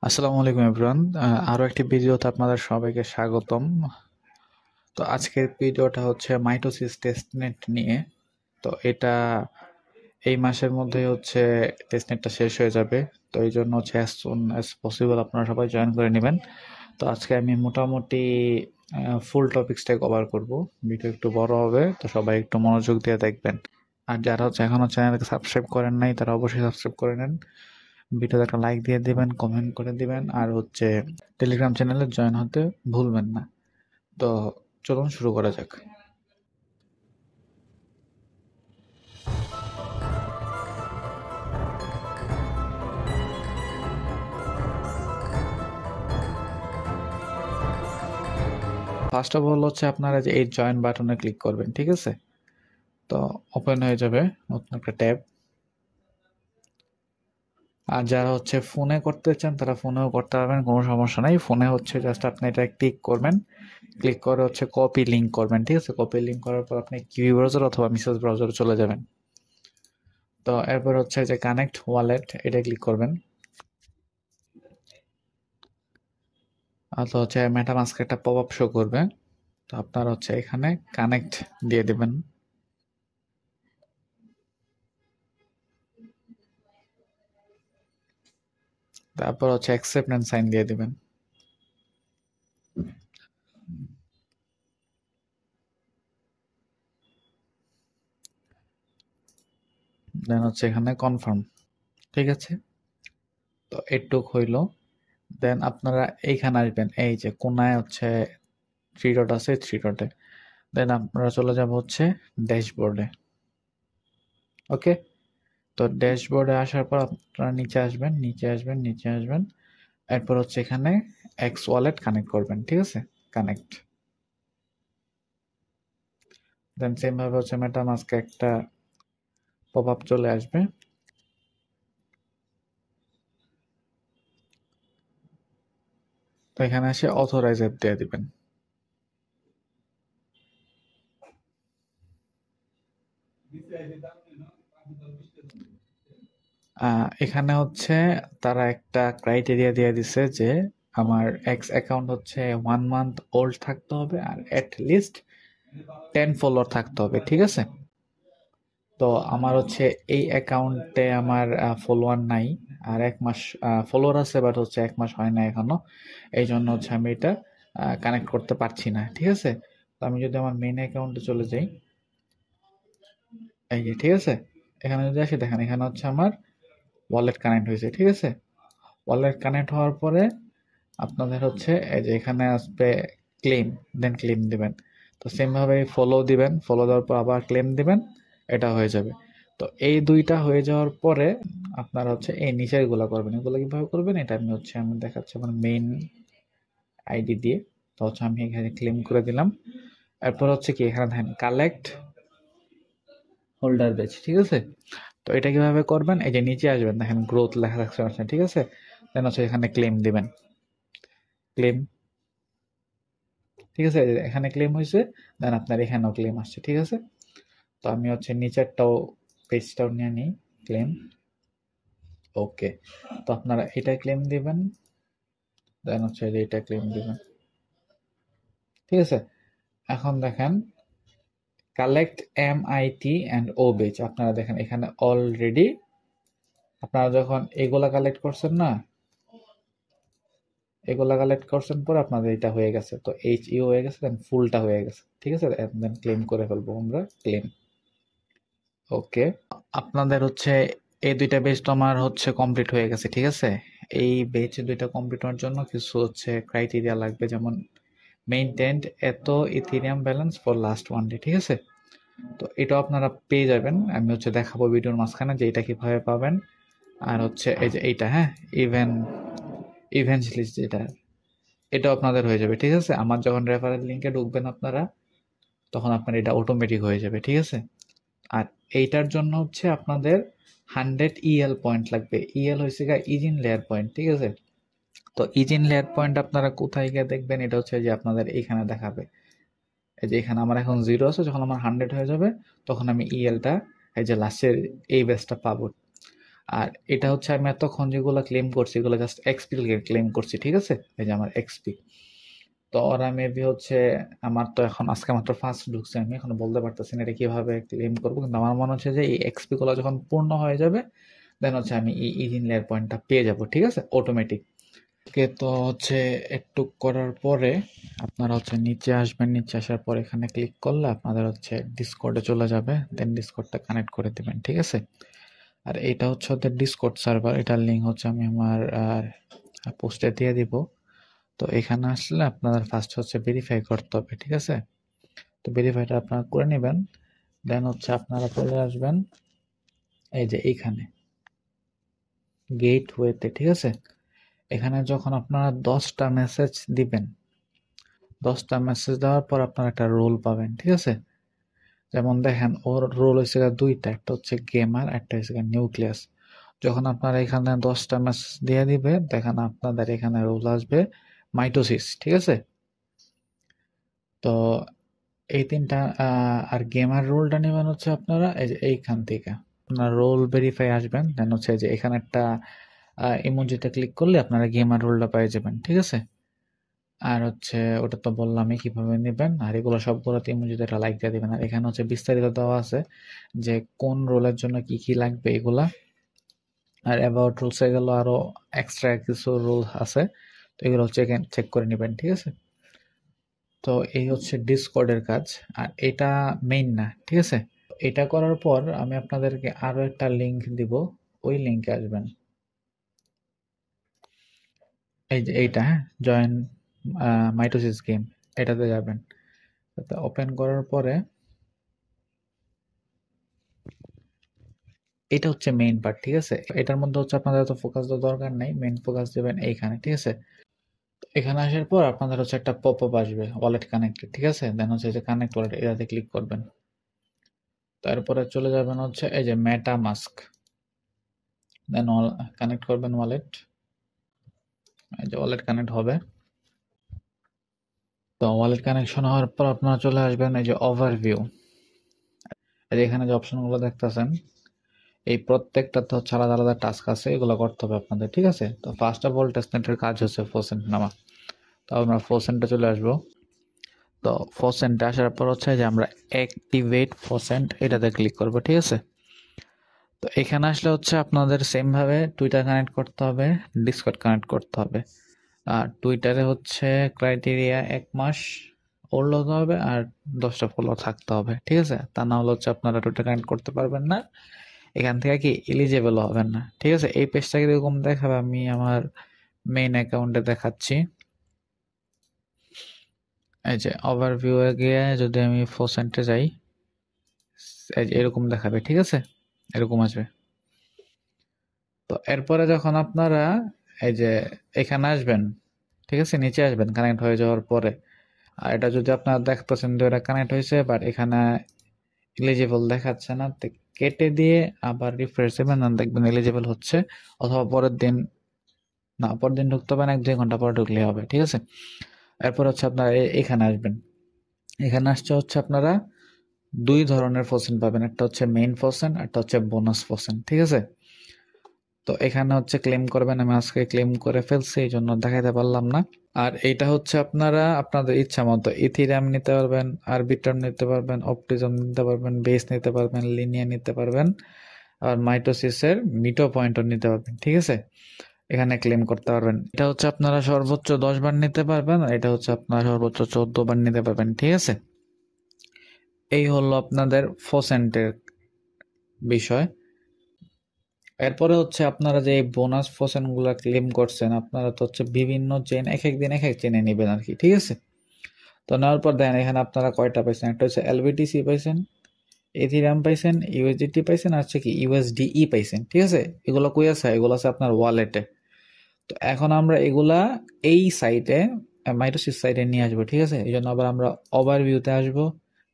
আসসালামু আলাইকুম এভরিওয়ান। আরো একটি ভিডিওতে আপনাদের সবাইকে স্বাগতম। তো আজকের ভিডিওটা হচ্ছে মাইটোসিস টেস্টনেট নিয়ে। তো এটা এই মাসের মধ্যে হচ্ছে টেস্টনেটটা শেষ হয়ে যাবে। তো এই জন্য হচ্ছে অ্যাজ সুন অ্যাজ পসিবল আপনারা সবাই জয়েন করে নেবেন। তো আজকে আমি মোটামুটি ফুল টপিক্সটাই কভার করব। ভিডিও একটু বড় হবে, তো সবাই একটু মনোযোগ দিয়ে দেখবেন। আর যারা হচ্ছে এখনো চ্যানেলকে সাবস্ক্রাইব করেন নাই তারা অবশ্যই সাবস্ক্রাইব করে নেন। ভিডিওতে একটা লাইক দিয়ে দিবেন, কমেন্ট করে দিবেন, আর হচ্ছে টেলিগ্রাম চ্যানেলে জয়েন হতে ভুলবেন না। তো চলুন শুরু করা যাক। ফার্স্ট অফ অল হচ্ছে আপনারা যে এই জয়েন বাটনে ক্লিক করবেন, ঠিক আছে? তো ওপেন হয়ে যাবে নতুন একটা ট্যাব। আর যারা হচ্ছে ফোনে করতে চান তারা ফোনেও করতে পারবেন, কোনো সমস্যা নাই। ফোনে হচ্ছে জাস্ট আপনি এটা ক্লিক করবেন, ক্লিক করে হচ্ছে কপি লিঙ্ক করবেন, ঠিক আছে? কপি লিঙ্ক করার পর আপনি কিউই ব্রাউজার অথবা মিসেস ব্রাউজারে চলে যাবেন। তো এরপর হচ্ছে যে কানেক্ট ওয়ালেট, এটা ক্লিক করবেন। আর তো হচ্ছে মেটামাস্ক একটা পপ আপ শো করবে। তো আপনার হচ্ছে এখানে কানেক্ট দিয়ে দিবেন। তারপর হচ্ছে অ্যাকসেপ্টেন্স সাইন দিয়ে দিবেন। দেন হচ্ছে এখানে কনফার্ম, ঠিক আছে? তো এটুক হইলো। দেন আপনারা এইখানে আসবেন, এই যে কোনায় হচ্ছে থ্রি ডট আছে, থ্রি ডটে দেন আপনারা চলে যাব হচ্ছে ড্যাশবোর্ডে। ওকে, তো ড্যাশবোর্ডে আসার পর আপনারা নিচে আসবেন, নিচে আসবেন, নিচে আসবেন। এরপর হচ্ছে এখানে এক্স ওয়ালেট কানেক্ট করবেন, ঠিক আছে? কানেক্ট। দেন সেম ভাবে হচ্ছে মেটামাস্কে একটা পপ আপ চলে আসবে। তো এখানে এসে অথরাইজ অ্যাপ দিয়ে দিবেন। এখানে হচ্ছে তারা একটা ক্রাইটেরিয়া দিয়ে দিছে যে আমার এক্স অ্যাকাউন্ট হচ্ছে 1 মান্থ ওল্ড থাকতে হবে আর অ্যাট লিস্ট 10 ফলোয়ার থাকতে হবে, ঠিক আছে? তো আমার হচ্ছে এই অ্যাকাউন্টে আমার ফলোয়ার নাই, আর 1 মাস ফলোয়ার আছে, বাট হচ্ছে 1 মাস হয় না এখনো। এই জন্য হচ্ছে আমি এটা কানেক্ট করতে পারছি না, ঠিক আছে? তো আমি যদি আমার মেইন অ্যাকাউন্টে চলে যাই, এই যে, ঠিক আছে? এখানে যদি আসি, দেখেন এখানে হচ্ছে আমার ওয়ালেট কানেক্ট হয়েছে, ঠিক আছে? ওয়ালেট কানেক্ট হওয়ার পরে আপনাদের হচ্ছে এই যে এখানে আসবে ক্লেম, দেন ক্লেম দিবেন। তো সেম ভাবে ফলো দিবেন, ফলো দেওয়ার পর আবার ক্লেম দিবেন, এটা হয়ে যাবে। তো এই দুইটা হয়ে যাওয়ার পরে আপনারা হচ্ছে এই নিচের গুলা করবেন। এগুলো কিভাবে করবেন এটা আমি দেখাচ্ছি আমার মেইন আইডি দিয়ে। তো হচ্ছে আমি এখানে ক্লেম করে দিলাম। এরপর হচ্ছে কি এখানে দেখেন কালেক্ট হোল্ডার বেচ, ঠিক আছে? তো এটা কিভাবে করবেন, এই যে নিচে আসবেন, দেখেন গ্রোথ লেখা থাকছে, ঠিক আছে? দেন হচ্ছে এখানে ক্লেম দিবেন, ক্লেম, ঠিক আছে? এই যে এখানে ক্লেম হয়েছে, দেন আপনার এখানেও ক্লেম আসছে, ঠিক আছে? তো আমি হচ্ছে নিচেরটাও পেজটাও নিয়ে নিই, ক্লেম। ওকে, তো আপনারা এটা ক্লেম দিবেন, দেন হচ্ছে যে এটা ক্লেম দিবেন, ঠিক আছে? এখন দেখেন কালেক্ট MIT অ্যান্ড ও বেচ, আপনারা দেখেন এখানে অলরেডি আপনারা যখন এগুলা কালেক্ট করছেন না, এগুলা কালেক্ট করছেন পরে আপনাদের এটা হয়ে গেছে, তো HE হয়ে গেছে, দেন ফুলটা হয়ে গেছে, ঠিক আছে? দেন ক্লেম করে ফেলবো আমরা, ক্লেম। ওকে, আপনাদের হচ্ছে এই দুইটা বেচ তো আমার হচ্ছে কমপ্লিট হয়ে গেছে, ঠিক আছে? এই বেচ দুইটা কমপ্লিট হওয়ার জন্য কিছু হচ্ছে ক্রাইটেরিয়া লাগবে, যেমন মেইনটেন্ড এত Ethereum balance for last 1 day, ঠিক আছে? তো এটাও আপনারা পেয়ে যাবেন, আমি হচ্ছে দেখাবো ভিডিওর মাঝখানে যে এটা কিভাবে পাবেন। আর হচ্ছে এই যে এইটা, হ্যাঁ, ইভেন ইভেঞ্চলিস্ট যেটা, এটাও আপনাদের হয়ে যাবে, ঠিক আছে? আমার যখন রেফারেল লিঙ্কে ঢুকবেন আপনারা, তখন আপনার এটা অটোমেটিক হয়ে যাবে, ঠিক আছে? আর এইটার জন্য হচ্ছে আপনাদের 100 EL পয়েন্ট লাগবে। EL হয়েছে গা ইজিন লেয়ার পয়েন্ট, ঠিক আছে? তো ইজিন লেয়ার পয়েন্ট আপনারা কোথায় গিয়ে দেখবেন, এটা হচ্ছে যে আপনাদের এখানে দেখাবে। এই যে এখানে আমার এখন 0 আছে, যখন আমার 100 হয়ে যাবে তখন আমি EL টা, এই যে লাস্টের এই বেসটা পাবো। আর এটা হচ্ছে আমি এতক্ষণ যেগুলো ক্লেম করছি এগুলো জাস্ট এক্সপি ক্লেম করছি, ঠিক আছে? এই যে আমার এক্সপি। তো ওরা মেবি হচ্ছে, আমার তো এখন আজকে মাত্র ফার্স্ট ঢুকছে, আমি এখন বলতে পারতেছি না এটা কিভাবে ক্লেম করবো, কিন্তু আমার মনে হচ্ছে যে এই এক্সপি গুলো যখন পূর্ণ হয়ে যাবে দেন হচ্ছে আমি এই ইঞ্জিন লেয়ার পয়েন্টটা পেয়ে যাব, ঠিক আছে, অটোমেটিক। ওকে, তো হচ্ছে একটু করার পরে আপনারা হচ্ছে নিচে আসবেন, নিচে আসার পর এখানে ক্লিক করলে আপনাদের হচ্ছে ডিসকর্ডে চলে যাবে, দেন ডিসকর্ডটা কানেক্ট করে দিবেন, ঠিক আছে? আর এটা হচ্ছে ওদের ডিসকর্ড সার্ভার, এটার লিঙ্ক হচ্ছে আমি আমার পোস্টে দিয়ে দিব। তো এখানে আসলে আপনাদের ফার্স্ট হচ্ছে ভেরিফাই করতে হবে, ঠিক আছে? তো ভেরিফাইটা আপনারা করে নেবেন, দেন হচ্ছে আপনারা চলে আসবেন এই যে এইখানে গেটওয়েতে, ঠিক আছে? এখানে যখন আপনারা 10টা মেসেজ দিবেন, 10টা মেসেজ দেওয়ার পর আপনারা একটা রোল পাবেন, ঠিক আছে? যেমন দেখেন ওর রোল হচ্ছে দুইটা, একটা হচ্ছে গেমার, একটা হচ্ছে নিউক্লিয়াস। যখন আপনারা এখানে 10টা মেসেজ দিয়ে দিবে দেখেন আপনাদের এখানে রোল আসবে মাইটোসিস, ঠিক আছে? তো এই তিনটা আর গেমার রোলটা নেবেন হচ্ছে আপনারা এই যে এইখান থেকে আপনার রোল ভেরিফাই আসবেন, দেন হচ্ছে যে এখানে একটা ইমোজিতে ক্লিক করলে আপনারা গেমার রোলটা পেয়ে যাবেন, ঠিক আছে? আর হচ্ছে ওটা তো বললামই কিভাবে নেবেন, আর এগুলো সবগুলোতে ইমোজিতে একটা লাইক দিয়ে দিবেন। আর এখানে হচ্ছে বিস্তারিত দেওয়া আছে যে কোন রোলের জন্য কি কি লাগবে এগুলা। আর অ্যাবাউট রুলসে গেল আরো এক্সট্রা কিছু রুল আছে, তো এগুলো চেক চেক করে নেবেন, ঠিক আছে? তো এই হচ্ছে ডিসকর্ডের কাজ, আর এটা মেইন না, ঠিক আছে? এটা করার পর আমি আপনাদেরকে আরো একটা লিংক দিব, ওই লিংকে আসবেন, এই যে এইটা, হ্যাঁ, জয়েন মাইটোসিস গেম, এটাতে যাবেন। ওপেন করার পরে এটা হচ্ছে মেইন পার্ট, ঠিক আছে? এটার মধ্যে হচ্ছে আপনাদের তো ফোকাস দেওয়ার দরকার নাই, মেইন ফোকাস দেবেন এইখানে, ঠিক আছে? এখানে আসার পর আপনাদের হচ্ছে একটা পপ আপ আসবে ওয়ালেট কানেক্টেড, ঠিক আছে? দেন হচ্ছে যে কানেক্ট ওয়ালেট, এটাতে ক্লিক করবেন। তারপরে চলে যাবেন হচ্ছে এই যে মেটা মাস্ক, দেন কানেক্ট করবেন ওয়ালেট, এই যে ওয়ালেট কানেক্ট হবে। তো ওয়ালেট কানেকশন হওয়ার পর আপনারা চলে আসবেন এই যে ওভারভিউ, এই যে এখানে যে অপশনগুলো দেখতেছেন এই প্রত্যেকটাতে হচ্ছে আলাদা আলাদা টাস্ক আছে, এগুলো করতে হবে আপনাদের, ঠিক আছে? তো ফার্স্ট অফ অল টেস্টনেটের কাজ হচ্ছে ফোসেন্ট নামা। তো আমরা ফোসেন্টে চলে আসবো। তো ফোসেন্টে আসার পর হচ্ছে যে আমরা অ্যাক্টিভেট ফোসেন্ট এটাতে ক্লিক করব, ঠিক আছে? তো এখানে আসলে হচ্ছে আপনাদের সেম ভাবে টুইটার কানেক্ট করতে হবে, ডিসকর্ড কানেক্ট করতে হবে। আর টুইটারে হচ্ছে ক্রাইটেরিয়া 1 মাস ওল্ড হতে হবে আর 10টা ফলো থাকতে হবে, ঠিক আছে? তা না হলে হচ্ছে আপনারা টুইটার কানেক্ট করতে পারবেন না, এখান থেকে কি এলিজেবল হবেন না, ঠিক আছে? এই পেজটা কিরকম দেখাবে আমি আমার মেইন অ্যাকাউন্টে দেখাচ্ছি। এই যে ওভারভিউ এ গিয়ে যদি আমি ফোসেন্টে যাই, এই যে এরকম দেখাবে, ঠিক আছে? এরকম আসবে। তো এরপরে যখন আপনারা এই যে এখানে আসবেন, ঠিক আছে, নিচে আসবেন কানেক্ট হয়ে যাওয়ার পরে। আর এটা যদি আপনারা দেখতেছেন যে এটা কানেক্ট হয়েছে বাট এখানে এলিজিবল দেখাচ্ছে না, তো কেটে দিয়ে আবার রিফ্রেশ দেবেন, আর দেখবেন এলিজিবল হচ্ছে। অথবা পরের দিন, না পরের দিন ঢুকতে পারেন, 1-2 ঘন্টা পরে ঢুকলে হবে, ঠিক আছে? এরপর হচ্ছে আপনারা এখানে আসবেন। এখানে আসছে হচ্ছে আপনারা 2 ধরনের ফসেন পাবেন, একটা হচ্ছে মেইন ফসেন, একটা হচ্ছে বোনাস ফসেন, ঠিক আছে? তো এখানে হচ্ছে ক্লেম করবেন, আমি আজকে ক্লেম করে ফেলছি এই জন্য দেখাইতে পারলাম না। আর এইটা হচ্ছে আপনারা আপনাদের ইচ্ছা মতো ইথিরিয়াম নিতে পারবেন, আরবিট্রাম নিতে পারবেন, অপটিজম নিতে পারবেন, বেস নিতে পারবেন, লিনিয়া নিতে পারবেন, আর মাইটোসিসের মিটো পয়েন্টও নিতে পারবেন, ঠিক আছে? এখানে ক্লেম করতে পারবেন। এটা হচ্ছে আপনারা সর্বোচ্চ 10 বার নিতে পারবেন, আর এটা হচ্ছে আপনারা সর্বোচ্চ 14 বার নিতে পারবেন, ঠিক আছে? এই হলো আপনাদের ফোসেন্টের বিষয়। এরপরে হচ্ছে আপনারা যে বোনাস ফসেন গুলা ক্লেম করছেন, আপনারা তো হচ্ছে বিভিন্ন চেন এক এক দিন এক এক চেনে নেবেন আর কি, ঠিক আছে? তো নেওয়ার পর দেখেন এখানে আপনারা কয়টা পাইছেন, একটা হচ্ছে এলবিটিসি পাইছেন, এথিরিয়াম পাইছেন, ইউএসডিটি পাইছেন, আর হচ্ছে কি ইউএসডিই পাইছেন, ঠিক আছে? এগুলো কই আছে? এগুলো আছে আপনার ওয়ালেটে। তো এখন আমরা এগুলা এই সাইটে, মাইটোসিস সাইটে নিয়ে আসবো, ঠিক আছে? এই জন্য আবার আমরা ওভারভিউতে আসবো,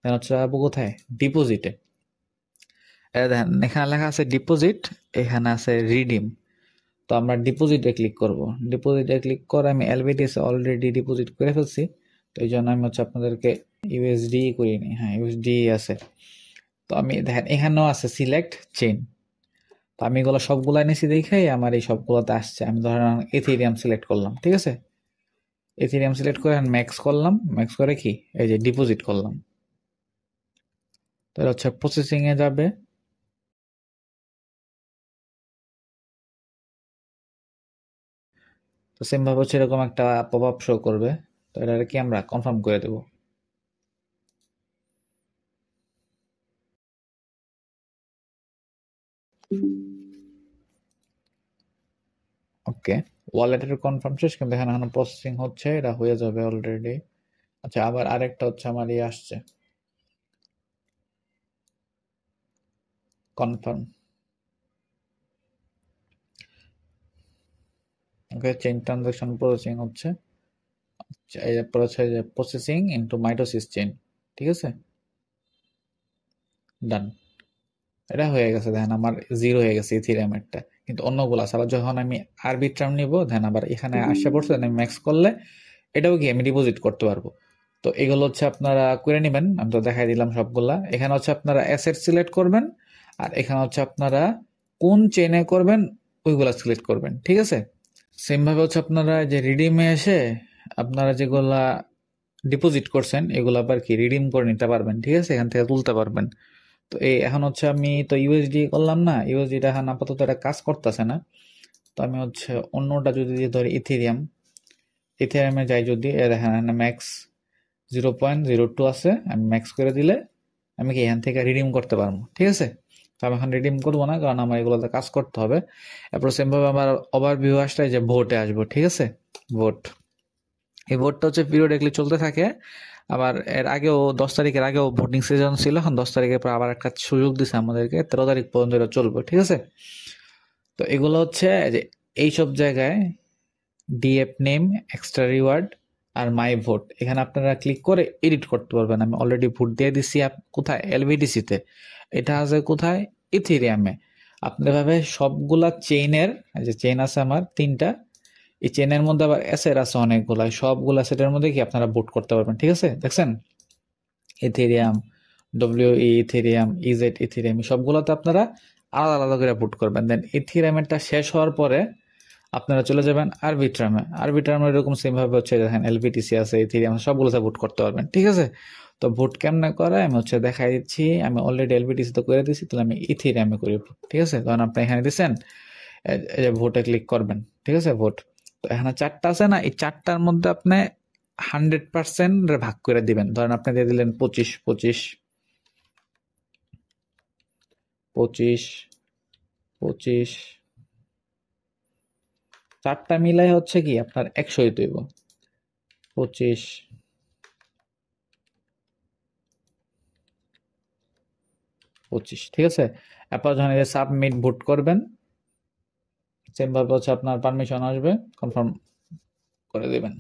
দেন হচ্ছে যাবো কোথায়, ডিপোজিটে। দেখেন এখানে লেখা আছে ডিপোজিট, এখানে আছে রিডিম। তো আমরা ডিপোজিটে ক্লিক করব। ডিপোজিটে ক্লিক করে আমি এলবিটিএস অলরেডি ডিপোজিট করে ফেলছি, তো এই জন্য আমি হচ্ছে আপনাদেরকে ইউএসডি করিনি, হ্যাঁ ইউএসডি আছে। তো আমি দেখেন এখানেও আছে সিলেক্ট চেইন, তো আমি এগুলো সবগুলা নিছি দেখেই আমার এই সবগুলোতে আসছে। আমি ধরেন ইথেরিয়াম সিলেক্ট করলাম, ঠিক আছে? ইথেরিয়াম সিলেক্ট করে ম্যাক্স করলাম, ম্যাক্স করে কি এই যে ডিপোজিট করলাম। তো এটা হচ্ছে প্রসেসিং এ যাবে। তো সেম ভাবে হচ্ছে এরকম একটা পপ আপ শো করবে। তো এটা কি আমরা কনফার্ম করে দেব। ওকে, ওয়ালেটের কনফার্ম শেষ, কিন্তু এখানে এখনো প্রসেসিং হচ্ছে, এটা হয়ে যাবে অলরেডি। আচ্ছা, আবার আরেকটা হচ্ছে আমার ইয়ে আসছে, কনফার্ম। ওকে, চেইন ট্রানজাকশন প্রসেসিং হচ্ছে। আচ্ছা, এরপর হচ্ছে যে প্রসেসিং ইনটু মাইটোসিস চেইন, ঠিক আছে, ডান। এটা হয়ে গেছে, দেখেন আমার জিরো হয়ে গেছে ইথিরিয়ামেরটা, কিন্তু অন্যগুলা ছাড়া যখন আমি আরবিট্রাম নিব, দেখেন আবার এখানে আসে পড়ছে, আমি ম্যাক্স করলে এটাও কি আমি ডিপোজিট করতে পারবো। তো এগুলো হচ্ছে আপনারা করে নেবেন, আমি তো দেখাই দিলাম সবগুলা। এখানে হচ্ছে আপনারা অ্যাসেট সিলেক্ট করবেন, আর এখানে হচ্ছে আপনারা কোন চেইনে করবেন ওইগুলা সিলেক্ট করবেন, ঠিক আছে। সেম ভাবে হচ্ছে আপনারা যে রিডিমে এসে আপনারা যেগুলা ডিপোজিট করছেন এগুলো আবার কি রিডিম করে নিতে পারবেন, ঠিক আছে, এখান থেকে তুলতে পারবেন। তো এই এখন হচ্ছে আমি তো ইউএসডি করলাম না, ইউএসডিটা এখন আপাতত এটা কাজ করতেছে না। তো আমি হচ্ছে অন্যটা যদি দিয়ে ধরি ইথেরিয়াম, ইথেরিয়ামে যাই যদি, দেখেন ম্যাক্স 0.02 আছে, আমি ম্যাক্স করে দিলে আমি কি এখান থেকে রিডিম করতে পারবো, ঠিক আছে। তো আমি এখন রিডিম করবো না, কারণ আমার এগুলোতে কাজ করতে হবে। এরপর সেম ভাবে আমার ওভারভিউ আসলে যে ভোটে আসবো, ঠিক আছে, ভোট। এই ভোটটা হচ্ছে পিরিয়ডিকলি চলতে থাকে। আবার এর আগেও 10 তারিখের আগেও ভোটিং সিজন ছিল, এখন 10 তারিখের পর আবার একটা সুযোগ দিছে আমাদেরকে, 13 তারিখ পর্যন্ত এটা চলবে, ঠিক আছে। তো এগুলো হচ্ছে যে এইসব জায়গায় ডিএফ নেম, এক্সট্রা রিওয়ার্ড আর মাই ভোট, এখানে আপনারা ক্লিক করে এডিট করতে পারবেন। আমি অলরেডি ভোট দিয়ে দিচ্ছি কোথায়, এলভিডিসিতে। এটা আছে কোথায়, ইথেরিয়ামে। আপনি ভাবে সবগুলা চেইনের, যে চেইন আছে আমার 3টা, এই চেনের মধ্যে আবার অ্যাসেট আছে অনেকগুলা, সবগুলা অ্যাসেটের মধ্যে কি আপনারা বুট করতে পারবেন, ঠিক আছে। দেখছেন, Ethereum, W Ethereum, EZ Ethereum, সবগুলোতে আপনারা আলাদা আলাদা করে বুট করবেন। দেন ইথেরিয়ামেরটা শেষ হওয়ার পরে আপনারা চলে যাবেন আরবিট্রামে। আরবিট্রামে এরকম সেম ভাবে হচ্ছে দেখেন এলবিটিসি আছে, ইথেরিয়াম, সবগুলোতে বুট করতে পারবেন, ঠিক আছে। তো ভোট কেমনে করে আমি হচ্ছে দেখাই দিচ্ছি। আমি অলরেডি এলবিটিসি তো করে দিচ্ছি, তাহলে আমি ইথেরিয়ামে করি, ঠিক আছে। কারণ আপনি এখানে দিচ্ছেন, এই যে ভোটে ক্লিক করবেন, ঠিক আছে, ভোট। তো এখানে 4টা আছে না, এই 4টার মধ্যে আপনি 100% ভাগ করে দিবেন। ধরেন আপনি দিয়ে দিলেন 25 25 25 25, 4টা মিলাই হচ্ছে কি আপনার 100 হইব। 25 25, ঠিক আছে। এরপর যখন এই সাবমিট ভোট করবেন, সেম ভাবে হচ্ছে আপনার পারমিশন আসবে, কনফার্ম করে দিবেন।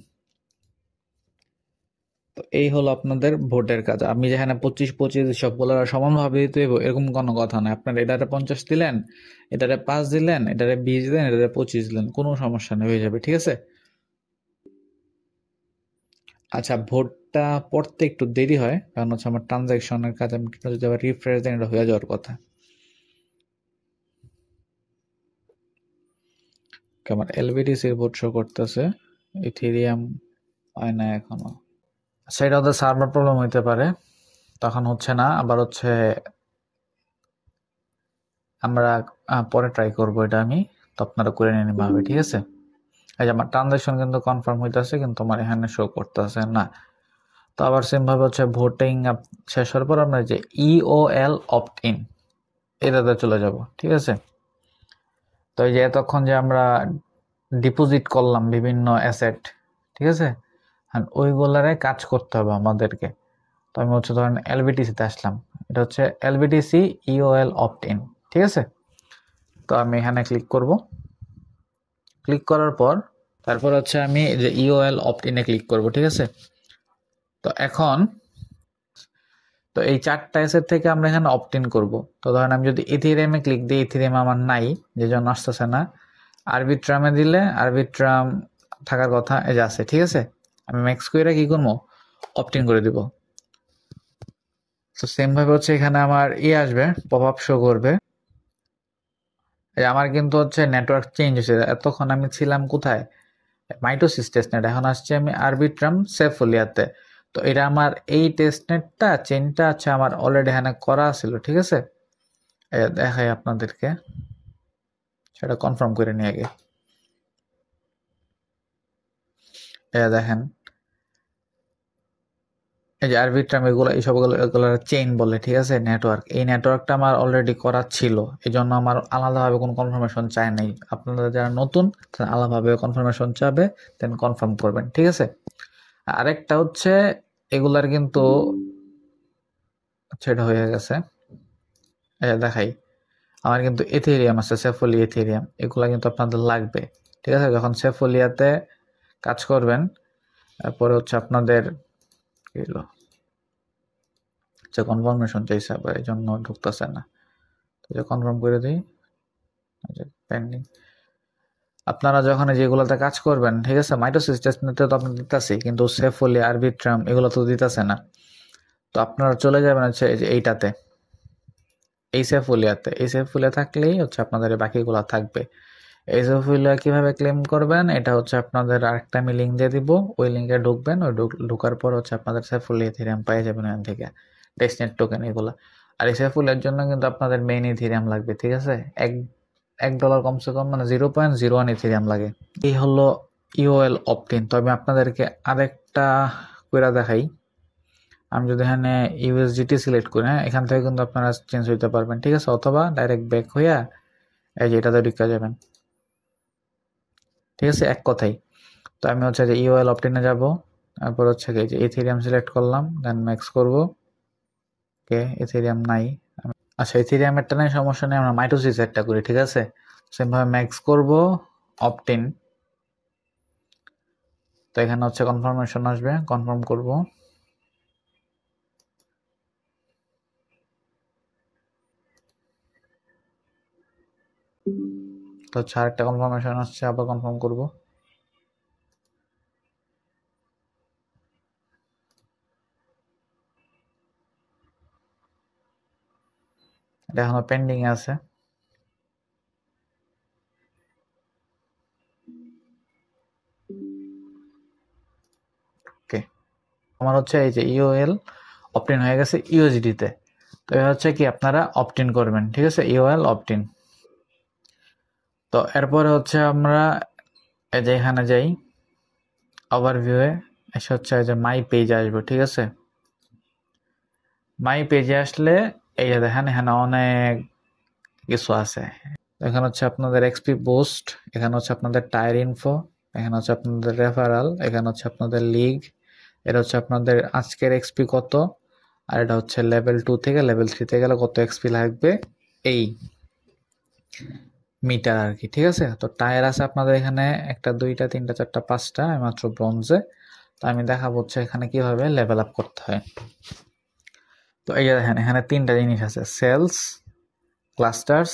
তো এই হলো আপনাদের ভোটের কাজ। আমি যেখানে 25 25 সবগুলো সমানভাবে দিতে হইব এরকম কোনো কথা নাই। আপনার এটারে 50 দিলেন, এটারে 5 দিলেন, এটারে 20 দিলেন, এটারে 25 দিলেন, কোনো সমস্যা নেই, হয়ে যাবে, ঠিক আছে। আচ্ছা, ভোটটা পড়তে একটু দেরি হয়, কারণ হচ্ছে আমার ট্রানজাকশনের কাজ, আমি যদি আবার রিফ্রেশ দেন এটা হয়ে যাওয়ার কথা। আমার এলবিডিসির ভোট শো করতেছে, ইথেরিয়াম হয় না এখনো। সেটা ওদের সার্ভার প্রবলেম হইতে পারে, তখন হচ্ছে না। আবার হচ্ছে আমরা পরে ট্রাই করবো এটা আমি, তো আপনারা করে নিন ভাবে, ঠিক আছে। এই যে আমার ট্রানজাকশন কিন্তু কনফার্ম হইতেছে, কিন্তু আমার এখানে শো করতেছে না। তো আবার সেম ভাবে হচ্ছে ভোটিং শেষ হওয়ার পর আমরা যে ইওএল অপ্ট ইন, এটাতে চলে যাব, ঠিক আছে। তো এই যে এতক্ষণ যে আমরা ডিপোজিট করলাম বিভিন্ন অ্যাসেট, ঠিক আছে, ওইগুলারে কাজ করতে হবে আমাদেরকে। তো আমি হচ্ছে ধরেন এলবিটিসিতে আসলাম, এটা হচ্ছে এলবিটিসি ইওএল অপ্ট ইন, ঠিক আছে। তো আমি এখানে ক্লিক করব, ক্লিক করার পর তারপর হচ্ছে আমি যে ইওএল অপ্ট ইনে ক্লিক করব, ঠিক আছে। তো এখন তো এই 4টা অ্যাসেট থেকে আমরা এখানে অপ্ট ইন করবো। তো ধরেন আমি যদি ইথেরিয়ামে ক্লিক দিই, ইথেরিয়াম আমার নাই, যে জন্য আসতেছে না। আরবিট্রামে দিলে আরবিট্রাম থাকার কথা, এই যে আছে, ঠিক আছে। আমি ম্যাক্স করে কি করবো, অপ্ট ইন করে দিব। তো সেম ভাবে হচ্ছে এখানে আমার আসবে, পপ আপ শো করবে, এই আমার কিন্তু হচ্ছে নেটওয়ার্ক চেঞ্জ হয়েছে, এতক্ষণ আমি ছিলাম কোথায়, মাইটোসিস টেস্টনেট, এখন আসছে আমি আরবিট্রাম সেফোলিয়াতে। তো এটা আমার এই টেস্টনেটটা চেনটা আছে আমার অলরেডি এখানে করা ছিল, ঠিক আছে। দেখাই আপনাদেরকে, সেটা কনফার্ম করে নিয়ে আগে। দেখেন এই যে আরবিট্রাম, এগুলো এইসবগুলো এগুলো চেইন বলে, ঠিক আছে, নেটওয়ার্ক। এই নেটওয়ার্কটা আমার অলরেডি করা ছিল, এই জন্য আমার আলাদাভাবে কোনো কনফার্মেশন চাই নাই। আপনারা যারা নতুন তারা আলাদাভাবে কনফার্মেশন চাবে, দেন কনফার্ম করবেন, ঠিক আছে। আরেকটা হচ্ছে এগুলার কিন্তু সেটা হয়ে গেছে, দেখাই। আমার কিন্তু এথেরিয়াম আছে, সেফোলি এথেরিয়াম, এগুলা কিন্তু আপনাদের লাগবে, ঠিক আছে। যখন সেফোলিয়াতে কাজ করবেন, তারপরে হচ্ছে আপনাদের কি হলো, কনফার্মেশন চাইছে আবার, এই জন্য ঢুকতেছে না। তো কনফার্ম করে দিই, পেন্ডিং। আপনারা যখন যেগুলোতে কাজ করবেন, ঠিক আছে, মাইটোসিস টেস্টনেটে তো আপনি দিতেছি, কিন্তু সেফোলি আরবিট্রাম এগুলো তো দিতেছে না। তো আপনারা চলে যাবেন হচ্ছে এই যে এইটাতে, এই সেফোলিয়াতে। এই সেফোলিয়া থাকলেই হচ্ছে আপনাদের বাকিগুলো থাকবে। এই সেফোলিয়া কিভাবে ক্লেম করবেন, এটা হচ্ছে আপনাদের আরেকটা আমি লিঙ্ক দিয়ে দিব, ওই লিঙ্কে ঢুকবেন। ওই ঢুকার পর হচ্ছে আপনাদের সেফোলিয়া ইথেরিয়াম পেয়ে যাবেন এখান থেকে, টেস্টনেট টোকেন এগুলো। আর এই সেফোলিয়ার জন্য কিন্তু আপনাদের মেইন ইথেরিয়াম লাগবে, ঠিক আছে। $1 কমসে কম, মানে 0.01 ইথেরিয়াম লাগে। এই হলো ইওএল অপটিন। তো আমি আপনাদেরকে আরেকটা কইরা দেখাই। আমি যদি এখানে ইউএসডিটি সিলেক্ট করি, হ্যাঁ, এখান থেকে কিন্তু আপনারা চেঞ্জ হইতে পারবেন, ঠিক আছে। অথবা ডাইরেক্ট ব্যাক হইয়া এই যে এটাতে ঢুকা যাবেন, ঠিক আছে, এক কথাই। তো আমি হচ্ছে যে ইওএল অপটিনে যাব, তারপর হচ্ছে এই যে ইথেরিয়াম সিলেক্ট করলাম, দেন ম্যাক্স করব। ওকে, ইথেরিয়াম নাই। আচ্ছা, ইথেরিয়ামেরটা নাই, সমস্যা নেই, আমরা মাইটোসিস একটা করি, ঠিক আছে। সেমভাবে ম্যাক্স করব অপটিন। তো এখানে হচ্ছে কনফার্মেশন আসবে, কনফার্ম করব। তো হচ্ছে আরেকটা কনফার্মেশন আসছে, আবার কনফার্ম করব। এটা এখনো পেন্ডিং এ আছে। ওকে, আমার হচ্ছে এই যে ইওএল অপটিন হয়ে গেছে ইউএসডি তে। তো এটা হচ্ছে কি, আপনারা অপটিন করবেন, ঠিক আছে, ইওএল অপটিন। তো এরপরে হচ্ছে আমরা এই যে এখানে যাই, ওভারভিউয়ে এসে হচ্ছে এই যে মাই পেজে আসবো, ঠিক আছে। মাই পেজে আসলে এই যে দেখেন এখানে অনেক কিছু আছে। এখানে হচ্ছে আপনাদের এক্সপি বুস্ট, এখানে হচ্ছে আপনাদের টায়ার ইনফো, এখানে হচ্ছে আপনাদের রেফারাল, এখানে হচ্ছে আপনাদের লিগ, এটা হচ্ছে আপনাদের আজকের এক্সপি কত, আর এটা হচ্ছে লেভেল 2 থেকে লেভেল 3 তে গেলে কত এক্সপি লাগবে, এই মিটার আর কি, ঠিক আছে। তো টায়ার আছে আপনাদের এখানে একটা, দুইটা, তিনটা, চারটা, পাঁচটা, মাত্র ব্রোঞ্জে। তো আমি দেখাবো হচ্ছে এখানে কিভাবে লেভেল আপ করতে হয়। তো এই যে দেখেন এখানে তিনটা জিনিস আছে, সেলস, ক্লাস্টার্স,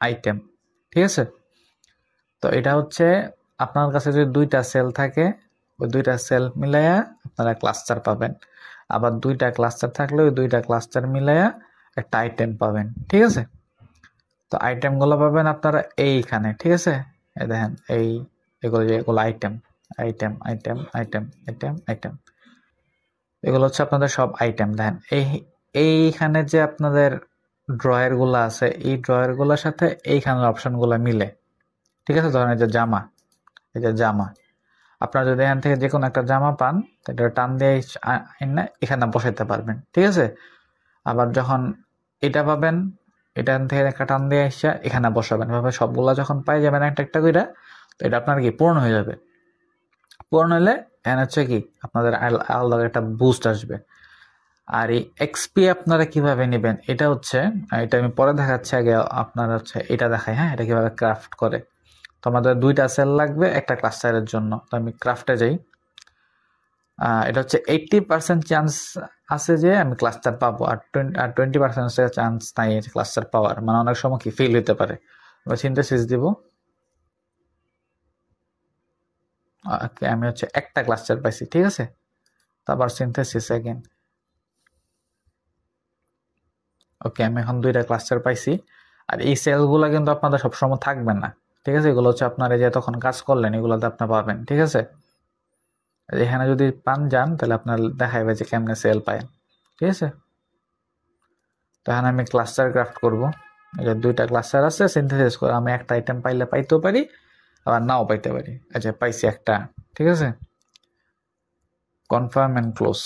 আইটেম, ঠিক আছে। তো এটা হচ্ছে আপনার কাছে যদি দুইটা সেল থাকে, ওই দুইটা সেল মিলাইয়া আপনারা ক্লাস্টার পাবেন। আবার দুইটা ক্লাস্টার থাকলে ওই দুইটা ক্লাস্টার মিলাইয়া একটা আইটেম পাবেন, ঠিক আছে। তো আইটেমগুলো পাবেন আপনারা এইখানে, ঠিক আছে। এই দেখেন এগুলো item, item, item, item, item, item, এগুলো হচ্ছে আপনাদের সব আইটেম। দেখেন এইখানে যে আপনাদের ড্রয়ার গুলো আছে, এই ড্রয়ার গুলোর সাথে এইখানের অপশন গুলো মিলে, ঠিক আছে। ধরেন এই যে জামা, এই যে জামা, আপনারা যদি এখান থেকে যে কোনো একটা জামা পান, এটা টান দিয়ে এখানে বসাইতে পারবেন, ঠিক আছে। আবার যখন এটা পাবেন, এখান থেকে একটা টান দিয়ে এসে এখানে বসাবেন, এভাবে সবগুলা যখন পাই যাবেন একটা একটা করে, তো এটা আপনার কি পূর্ণ হয়ে যাবে। পূর্ণ হলে এখানে হচ্ছে কি আপনাদের আলাদা একটা বুস্ট আসবে। আর এই এক্সপি আপনারা কিভাবে নেবেন, এটা হচ্ছে, এটা আমি পরে দেখাচ্ছি, আগে আপনারা হচ্ছে এটা দেখাই, হ্যাঁ, এটা কিভাবে ক্রাফট করে। তো আমাদের দুইটা সেল লাগবে একটা ক্লাস্টারের জন্য। তো আমি ক্রাফটে যাই। এটা হচ্ছে 80% চান্স আছে যে আমি ক্লাস্টার পাবো, আর 20% চান্স নাই ক্লাস্টার পাওয়ার, মানে অনেক সময় কি ফেল হতে পারে। সিনথেসিস দিব, আমি হচ্ছে একটা ক্লাস্টার পাইছি, ঠিক আছে। তারপর সিনথেসিস এগেন, ওকে, আমি এখন দুইটা ক্লাস্টার পাইছি। আর এই সেলগুলো কিন্তু আপনাদের সবসময় থাকবে না, ঠিক আছে? এগুলো হচ্ছে আপনারা যে তখন কাজ করলেন এগুলোতে আপনার পাবেন, ঠিক আছে? এখানে যদি পান যান তাহলে আপনার দেখাইবে যে কেমনে সেল পায়, ঠিক আছে? তো এখানে আমি ক্লাস্টার ক্রাফট করব। এটা 2টা ক্লাস্টার আছে, সিনথেসিস করে আমি একটা আইটেম পাইলে পাইতেও পারি, আবার নাও পাইতে পারি। আচ্ছা, পাইছি একটা, ঠিক আছে? Confirm and close.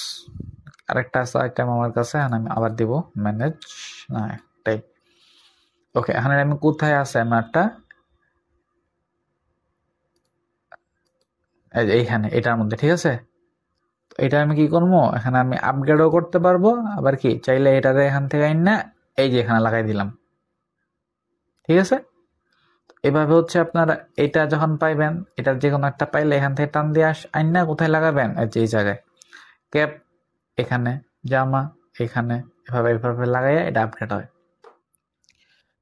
আরেকটা আছে আইটেম আমার কাছে, আমি আবার দিব ম্যানেজ, না একটাই। ওকে, এখানে আমি কোথায় আছে আমারটা, এইখানে এটার মধ্যে, ঠিক আছে? এটা আমি কি করবো, এখানে আমি আপগ্রেডও করতে পারবো, আবার কি চাইলে এটারে এখান থেকে আইন না এই যে এখানে লাগাই দিলাম, ঠিক আছে? এভাবে হচ্ছে আপনারা এটা যখন পাইবেন, এটার যে কোনো একটা পাইলে এখান থেকে টান দিয়ে আইন না কোথায় লাগাবেন, এই জায়গায় ক্যাপ, এখানে জামা, এখানে এভাবে এভাবে লাগাইয়া এটা আপগ্রেড হয়।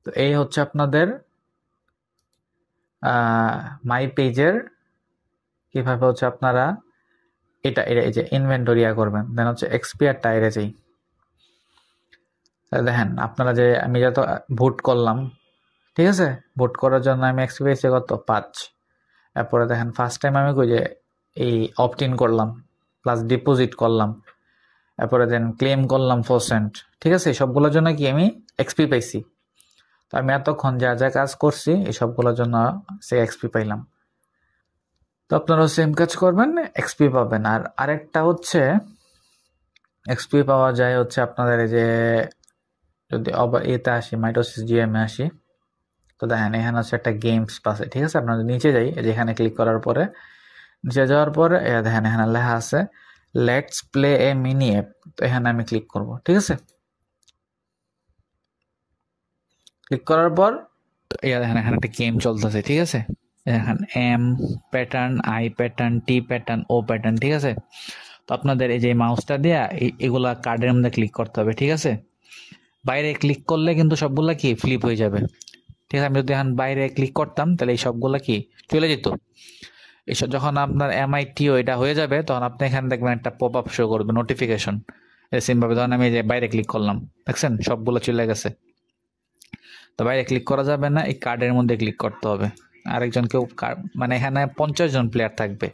তো এই হচ্ছে আপনাদের মাই পেজের কিভাবে হচ্ছে আপনারা এটা এই যে ইনভেন্টরিয়া করবেন। দেন হচ্ছে এক্সপিআর টায়ারে যাই, দেখেন আপনারা যে আমি যত ভোট করলাম, ঠিক আছে? ভোট করার জন্য আমি এক্সপি পেয়েছি কত, 5। এরপরে দেখেন ফার্স্ট টাইম আমি কই যে এই অপট ইন করলাম, প্লাস ডিপোজিট করলাম, এরপরে দেন ক্লেম করলাম 4 সেন্ট, ঠিক আছে? সবগুলোর জন্য কি আমি এক্সপি পাইছি। তো আমি এতক্ষণ যা যা কাজ করছি এই সবগুলোর জন্য সে এক্সপি পাইলাম। তো আপনারাও সেম কাজ করবেন, এক্সপি পাবেন। আর আরেকটা হচ্ছে এক্সপি পাওয়া যায় হচ্ছে আপনাদের এই যে যদি এতে আসি, মাইটোসিস জিএম এ আসি, তো দেখেন এখানে হচ্ছে একটা গেমস পাশে, ঠিক আছে? আপনাদের নিচে যাই, যেখানে ক্লিক করার পরে নিচে যাওয়ার পরে দেখেন এখানে লেখা আছে let's play a mini app. তো এখানে আমি ক্লিক করব, ঠিক আছে? ক্লিক করার পর দেখেন এখানে একটা গেম চলতেছে, ঠিক আছে? এখন M pattern, I pattern, T pattern, O pattern, ঠিক আছে? তো আপনাদের এই যে মাউসটা দিয়ে এগুলা কার্ডের মধ্যে ক্লিক করতে হবে, ঠিক আছে? বাইরে ক্লিক করলে কিন্তু সবগুলা কি ফ্লিপ হয়ে যাবে, ঠিক আছে? আমি যদি এখন বাইরে ক্লিক করতাম তাহলে এই সবগুলা কি চলে যেত। এসব যখন আপনার এমআইটিও এটা হয়ে যাবে তখন আপনি এখানে দেখবেন একটা পপ আপ শো করবে, নোটিফিকেশন। সেম ভাবে ধরেন আমি যে বাইরে ক্লিক করলাম, দেখছেন সবগুলো চলে গেছে। তো বাইরে ক্লিক করা যাবে না, এই কার্ডের মধ্যে ক্লিক করতে হবে। আরেকজন কেউ মানে এখানে 50 জন প্লেয়ার থাকবে,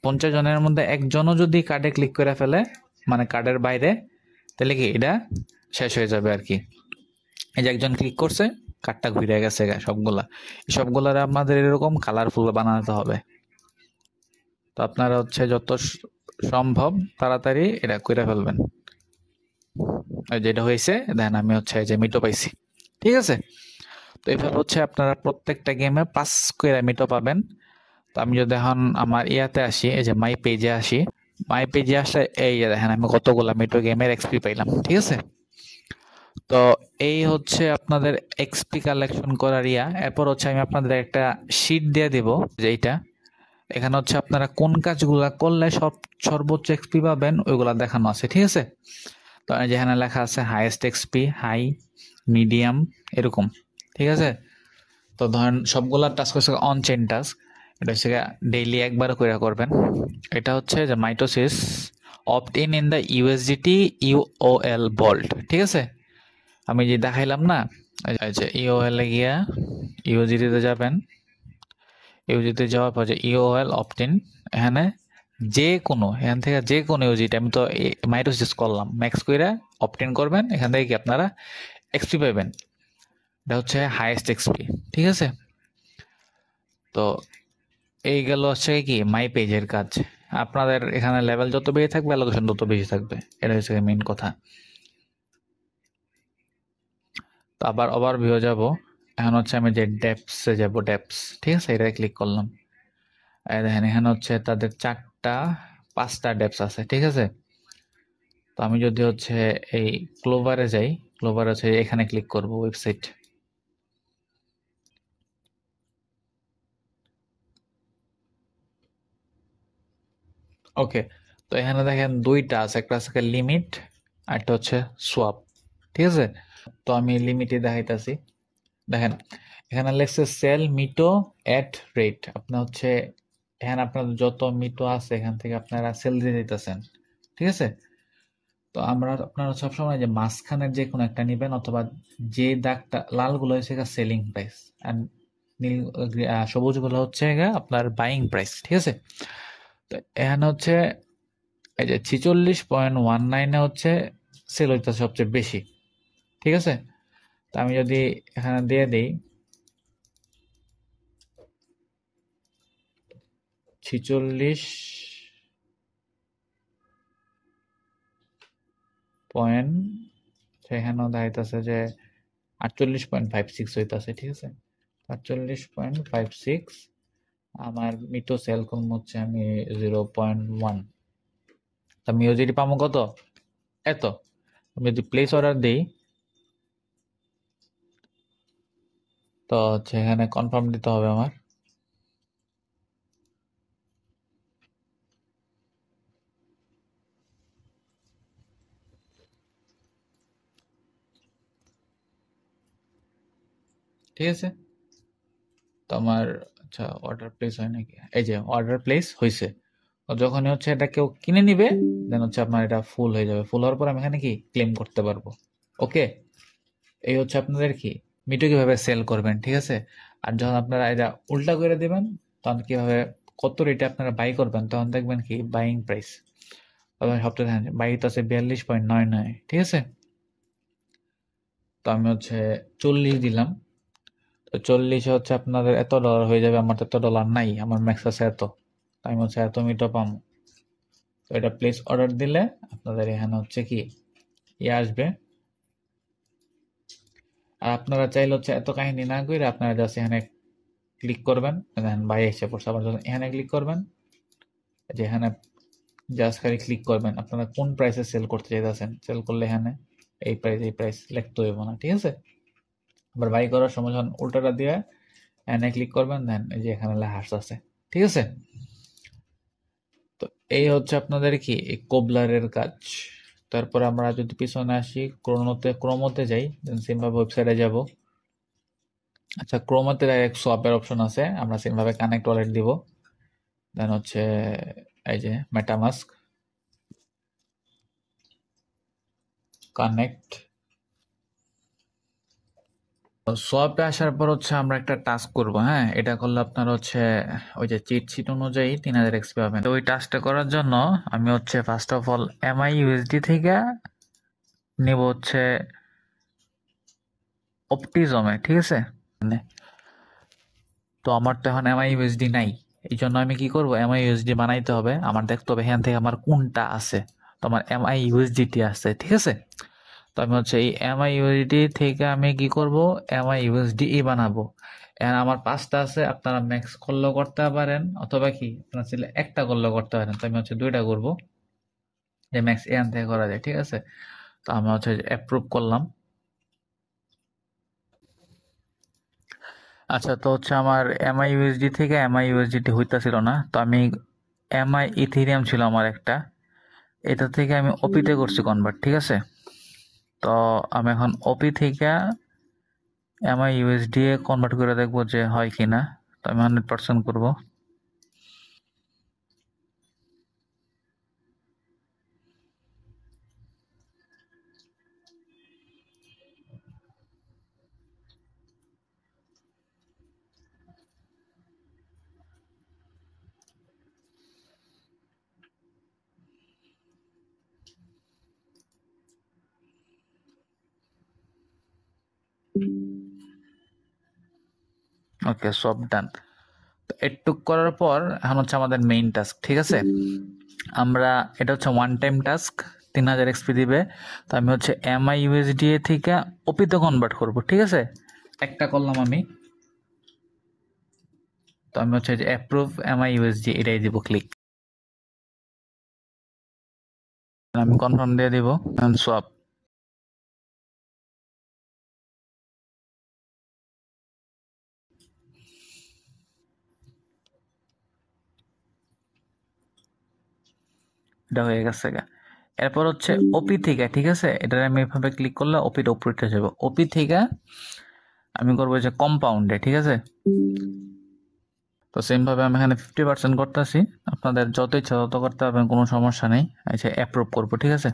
50 জনের মধ্যে একজনও যদি কার্ডে ক্লিক করে ফেলে, মানে কার্ডের বাইরে, তাহলে কি এটা শেষ হয়ে যাবে আর কি। এই যে একজন ক্লিক করছে, কার্ডটা ঘুরে গেছে সবগুলা। সবগুলার আপনাদের এরকম কালারফুল বানাতে হবে। তো আপনারা হচ্ছে যত সম্ভব তাড়াতাড়ি এটা করে ফেলবেন। যেটা হয়েছে দেন আমি হচ্ছে যে মিটো পাইছি, ঠিক আছে? তো এইভাবে হচ্ছে আপনারা প্রত্যেকটা গেমে 5 করে মিটো পাবেন। তো আমি যদি এখন আমার ইয়াতে আসি, এই যে মাই পেজে আসি, মাই পেজে আসলে এই যে দেখেন আমি কতগুলা মিটো গেমের এক্সপি পাইলাম, ঠিক আছে? তো এই হচ্ছে আপনাদের এক্সপি কালেকশন করার ইয়া। এরপর হচ্ছে আমি আপনাদের একটা শিট দিয়ে দিব, যেটা এখানে হচ্ছে আপনারা কোন কাজগুলা করলে সর্বোচ্চ এক্সপি পাবেন ওইগুলা দেখানো আছে, ঠিক আছে? তো যেখানে লেখা আছে হাইয়েস্ট এক্সপি, হাই, মিডিয়াম, এরকম, ঠিক আছে? তো ধরেন সবগুলা টাস্ক হচ্ছে অন চেইন টাস্ক, এটা হচ্ছে ডেইলি একবার করে করবেন। এটা হচ্ছে যে mitosis opt in the USDT UOL bolt, ঠিক আছে? আমি যে দেখাইলাম না, এই যে ইউওএল এ গিয়া ইউজিটিতে যাবেন, ইউজিতে যাওয়ার পর যে ইউওএল অপ্ট ইন, এখানে যে কোনো এখান থেকে যে কোনো ইউজিটি, আমি তো মাইটোসিস করলাম, ম্যাক্স কইরা অপ্ট ইন করবেন, এখান থেকে কি আপনারা এক্সপি পাবেন। এটা হচ্ছে হাইয়েস্ট এক্সপি, ঠিক আছে? তো এই গেল হচ্ছে কি মাই পেজের কাজ। আপনাদের এখানে লেভেল যত বেশি থাকবে অ্যালোকেশন তত বেশি থাকবে, এটা হচ্ছে মেইন কথা। তো আবার ওভারভিউ যাব। এখন হচ্ছে আমি যে ডেপসে যাব, ডেপস, ঠিক আছে? এটা ক্লিক করলাম, দেখেন এখানে হচ্ছে তাদের 5টা ডেপস আছে, ঠিক আছে? তো আমি যদি হচ্ছে এই ক্লোভারে যাই, ক্লোভার হচ্ছে এখানে ক্লিক করব, ওয়েবসাইট। ওকে, তো এখানে দেখেন 2টা আছে, একটা আছে লিমিট আর একটা হচ্ছে সোয়াপ, ঠিক আছে? তো আমি লিমিটে দেখাইতাছি। দেখেন এখানে লেখছে সেল মিটো এট রেট। আপনার হচ্ছে এখানে আপনার যত মিটো আছে এখান থেকে আপনারা সেল দিয়ে দিতেছেন, ঠিক আছে? তো আপনারা সবসময় যে মাঝখানের যে কোনো একটা নেবেন, অথবা যে দাগটা লালগুলো হচ্ছে সেলিং প্রাইস, অ্যান্ড নীল সবুজগুলো হচ্ছে আপনার বাইং প্রাইস, ঠিক আছে? তো এখানে হচ্ছে এই যে 46.19 হচ্ছে সেল হইতেছে সবচেয়ে বেশি, ঠিক আছে? তো আমি যদি এখানে দিয়ে দিই 46 পয়েন্ট, সেখানেও দেখাইতেছে যে 48.56 হইতাছে, ঠিক আছে? 48.56 আমার মিটো সেল করবো হচ্ছে আমি 0.1। আমি ইউজিডি পাবো কত? এত। আমি যদি প্লেস অর্ডার দিই, তো হচ্ছে এখানে কনফার্ম দিতে হবে আমার। ঠিক আছে? তো আমার আচ্ছা অর্ডার প্লেস হয় নাকি? এই যে অর্ডার প্লেস হয়েছে। যখনই হচ্ছে এটা কেউ কিনে নিবে, দেন হচ্ছে আপনার এটা ফুল হয়ে যাবে। ফুল হওয়ার পর আমি এখানে কি ক্লেম করতে পারবো। ওকে, এই হচ্ছে আপনাদের কি মিটো কিভাবে সেল করবেন, ঠিক আছে? আর যখন আপনারা এটা উল্টা করে দিবেন, তখন কিভাবে কত রেটে আপনারা বাই করবেন, তখন দেখবেন কি বাইং প্রাইস তখন সপ্তাহে বাই তো আছে 42.99, ঠিক আছে? তো আমি হচ্ছে 40 দিলাম। তো 40 হচ্ছে আপনাদের এত ডলার হয়ে যাবে, আমার তো এত ডলার নাই, আমার ম্যাক্স আছে এত। তো আমি হচ্ছে এত মিটো পাবো। তো এটা প্লেস অর্ডার দিলে আপনাদের এখানে হচ্ছে কি আসবে। আর আপনারা চাইলে হচ্ছে এত কাহিনী না করে আপনারা জাস্ট এখানে ক্লিক করবেন, দেন বাই এসে পড়ছে। আবার যখন এখানে ক্লিক করবেন, যে এখানে জাস্ট খালি ক্লিক করবেন আপনারা কোন প্রাইসে সেল করতে চাইতেছেন। সেল করলে এখানে এই প্রাইস লিখতে হইব না, ঠিক আছে? আবার বাই করার সময় যখন উল্টাটা দিয়ে এখানে ক্লিক করবেন, দেন এই যে এখানে লেখা আছে, ঠিক আছে? তো এই হচ্ছে আপনাদের কি এই কোবলারের কাজ। তারপর আমরা যদি পিছনে আসি, ক্রোমোতে যাই, দেন সেম ভাবে ওয়েবসাইটে যাব। আচ্ছা, ক্রোমোতে ডাইরেক্ট সোয়াপের অপশন আছে, আমরা সেম ভাবে কানেক্ট ওয়ালেট দিব। দেন হচ্ছে এই যে মেটামাস্ক কানেক্ট। সোয়াপে আসার পর হচ্ছে আমরা একটা টাস্ক করব। হ্যাঁ, এটা করলে আপনার হচ্ছে ওই যে চিট শিট অনুযায়ী 3000 এক্সপি পাবেন। তো ওই টাস্কটা করার জন্য আমি হচ্ছে first of all MI USD থেকে নেব হচ্ছে অপটিজমে, ঠিক আছে? তো আমার তো এখন এমআই ইউএসডি নাই, এই জন্য আমি কি করব, এমআই ইউএসডি বানাইতে হবে। আমার দেখতে হবে এখান থেকে আমার কোনটা আছে। তো আমার এমআই ইউএসডিটি আছে, ঠিক আছে? তো আমি হচ্ছে এই এমআই ইউএসডি থেকে আমি কি করব, এমআই ইউএসডি বানাবো। এখন আমার 5টা আছে, আপনারা ম্যাক্স করলেও করতে পারেন, অথবা কি আপনারা চাইলে একটা করলেও করতে পারেন। তো আমি হচ্ছে 2টা করব, যে ম্যাক্স এখান থেকে করা যায়, ঠিক আছে? তো আমি হচ্ছে অ্যাপ্রুভ করলাম। আচ্ছা, তো হচ্ছে আমার এমআই ইউএসডি থেকে এমআই ইউএসডিটি হইতাছিল না, তো আমি এমআই ইথেরিয়াম ছিল আমার একটা, এটা থেকে আমি ওপিতে করছি কনভার্ট, ঠিক আছে? তো আমি এখন ওপি থেকে এমআই ইউএসডি এ কনভার্ট করে দেখবো যে হয় কিনা। তো আমি 100% করবো। ওকে, সব ডান। তো এটুক করার পর এখন হচ্ছে আমাদের মেইন টাস্ক, ঠিক আছে? আমরা এটা হচ্ছে ওয়ান টাইম টাস্ক, 3000 এক্সপি দিবে। তো আমি হচ্ছে এমআই ইউএসডি এ থেকে ওপিতে কনভার্ট করব, ঠিক আছে? একটা করলাম আমি। তো আমি হচ্ছে যে অ্যাপ্রুভ এমআই ইউএসডি এটাই দিব ক্লিক। আমি কনফার্ম দিয়ে দিব, সোয়াপ। এটা হয়ে গেছে গা। এরপর হচ্ছে ওপি থেকে, ঠিক আছে? এটা আমি এভাবে ক্লিক করলে ওপির উপরে উঠে যাবে। ওপি থেকে আমি করবো যে কম্পাউন্ডে, ঠিক আছে? তো সেম ভাবে আমি এখানে 50% করতেছি। আপনাদের যত ইচ্ছা তত করতে পারবেন, কোনো সমস্যা নেই। আচ্ছা, অ্যাপ্রুভ করবো, ঠিক আছে?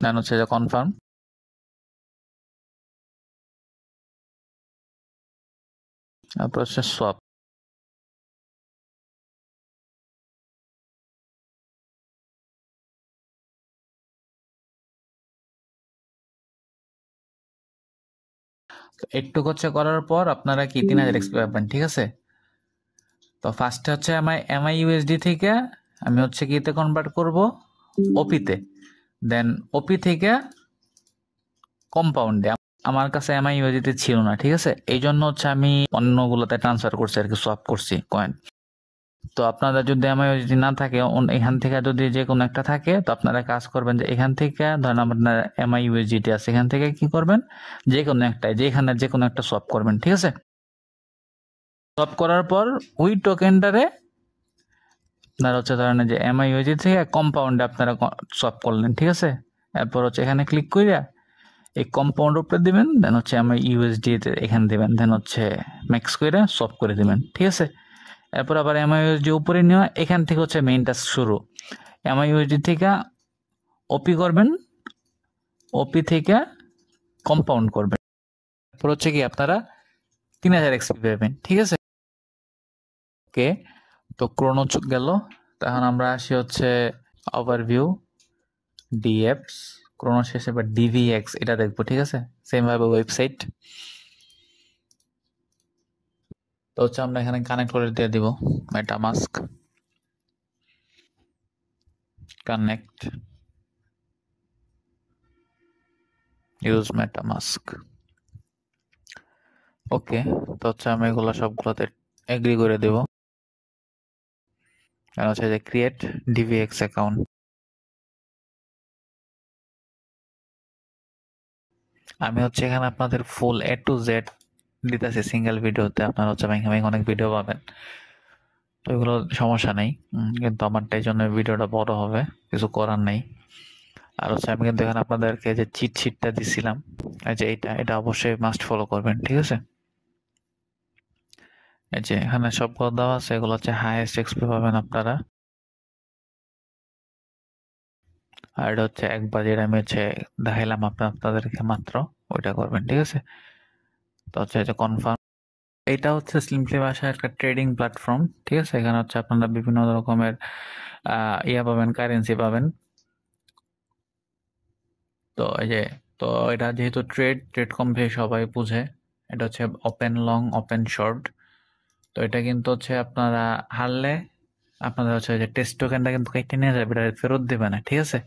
দেন হচ্ছে যে কনফার্ম। তারপর হচ্ছে সোয়াপ। একটু হচ্ছে করার পর আপনারা কি 3000 এক্সপি পাবেন, ঠিক আছে। তো ফার্স্টে হচ্ছে এমআই ইউএসডি থেকে আমি হচ্ছে কিতে কনভার্ট করব, ওপিতে। দেন ওপি থেকে কম্পাউন্ডে। আমার কাছে এমআই ইউএসডি ছিল না, ঠিক আছে, এই জন্য হচ্ছে আমি অন্যগুলোতে ট্রান্সফার করছি আর কি, সোয়াপ করছি কয়েন। তো আপনাদের যদি এমআই ইউএসডি না থাকে, এখান থেকে যদি যে কোনো একটা থাকে, তো আপনারা কাজ করবেন যে এখান থেকে ধরেন আপনার এমআই ইউএসডি আছে, এখান থেকে কি করবেন, যে কোনো একটা, যেখানে যে কোনো একটা সোয়াপ করবেন, ঠিক আছে। সোয়াপ করার পর ওই টোকেনটারে আপনারা হচ্ছে ধরেন যে এমআই ইউএসডি থেকে কম্পাউন্ডে আপনারা সোয়াপ করলেন, ঠিক আছে। এরপর হচ্ছে এখানে ক্লিক করিয়া এই কম্পাউন্ড উপরে দিবেন, দেন হচ্ছে এমআই ইউএসডি এখানে দিবেন, দেন হচ্ছে ম্যাক্স করে সোয়াপ করে দিবেন, ঠিক আছে। এরপর আবার এমআই ইউএসডি উপরে নেওয়া, এখান থেকে হচ্ছে মেইন টাস্ক শুরু। এমআই ইউএসডি থেকে ওপি করবেন, ওপি থেকে কম্পাউন্ড করবেন। এরপর হচ্ছে কি আপনারা 3000 এক্সপি পাবেন, ঠিক আছে। ওকে, তো ক্রোনো গেল। তখন আমরা আসি হচ্ছে ওভারভিউ, ডিএপস, ক্রোনো শেষে এবার ডিভিএক্স, এটা দেখবো, ঠিক আছে। সেম ভাবে ওয়েবসাইট। তো হচ্ছে আমরা এখানে কানেক্ট করে দিয়ে দিব মেটামাস্ক, কানেক্ট, ইউজ মেটামাস্ক। ওকে, তো হচ্ছে আমি এগুলো সবগুলোতে এগ্রি করে দেব। আর হচ্ছে যে ক্রিয়েট ডিভিএক্স অ্যাকাউন্ট। আমি হচ্ছে এখানে আপনাদের ফুল A to Z দিতেছি সিঙ্গেল ভিডিওতে, আপনারা হচ্ছে ভেঙে ভেঙে অনেক ভিডিও পাবেন, তো এগুলো সমস্যা নেই। কিন্তু আমারটা এই জন্য ভিডিওটা বড় হবে, কিছু করার নেই। আর হচ্ছে আমি কিন্তু এখানে আপনাদেরকে যে চিট শিটটা দিছিলাম, এই যে এটা অবশ্যই মাস্ট ফলো করবেন, ঠিক আছে। এই যে এখানে সবগুলো দেওয়া আছে, এগুলো হচ্ছে হাইয়েস্ট এক্সপি পাবেন আপনারা। আর এটা হচ্ছে একবার যেটা আমি হচ্ছে দেখাইলাম আপনাদেরকে মাত্র, ওইটা করবেন, ঠিক আছে। তো হচ্ছে এটা কনফার্ম। এটা হচ্ছে সিম্পলি ভাষায় একটা ট্রেডিং প্ল্যাটফর্ম, ঠিক আছে। এখানে হচ্ছে আপনারা বিভিন্ন রকমের ইয়া পাবেন, কারেন্সি পাবেন। তো এই যে, তো এটা যেহেতু ট্রেড কম্পে সবাই বুঝে, এটা হচ্ছে ওপেন লং, ওপেন শর্ট। তো এটা কিন্তু হচ্ছে আপনারা হারলে আপনাদের হচ্ছে যে টেস্ট টোকেনটা কিন্তু কেটে নিয়ে যাবে, এটা ফেরত দেবে না, ঠিক আছে।